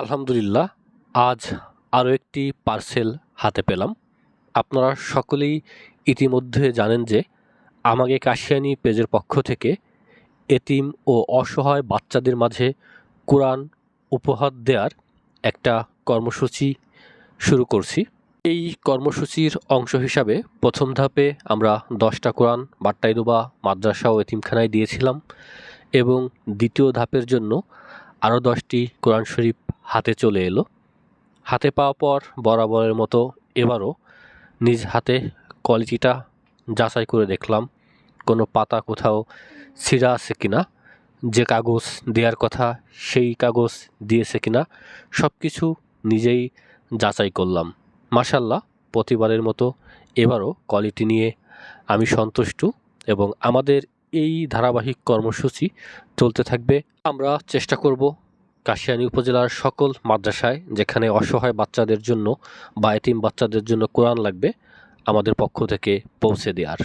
আলহামদুলিল্লাহ, আজ আরও একটি পার্সেল হাতে পেলাম। আপনারা সকলেই ইতিমধ্যে জানেন যে আমাকে কাশিয়ানী পেজের পক্ষ থেকে এতিম ও অসহায় বাচ্চাদের মাঝে কোরআন উপহার দেওয়ার একটা কর্মসূচি শুরু করছি। এই কর্মসূচির অংশ হিসাবে প্রথম ধাপে আমরা 10টা কোরআন বাট্টাইদুবা মাদ্রাসা ও এতিমখানায় দিয়েছিলাম এবং দ্বিতীয় ধাপের জন্য আরও 10টি কোরআন শরীফ হাতে চলে এলো। হাতে পাওয়া পর বরাবরের মতো এবারও নিজ হাতে কোয়ালিটিটা যাচাই করে দেখলাম কোনো পাতা কোথাও ছিঁড়া আছে কিনা, যে কাগজ দেওয়ার কথা সেই কাগজ দিয়েছে কিনা, সব কিছু নিজেই যাচাই করলাম। মাশাআল্লাহ, প্রতিবারের মতো এবারও কোয়ালিটি নিয়ে আমি সন্তুষ্ট এবং আমাদের এই ধারাবাহিক কর্মসূচি চলতে থাকবে। আমরা চেষ্টা করব কাশিয়ানী উপজেলার সকল মাদ্রাসায় যেখানে অসহায় বাচ্চাদের জন্য বা এতিম বাচ্চাদের জন্য কোরআন লাগবে আমাদের পক্ষ থেকে পৌঁছে দেওয়ার।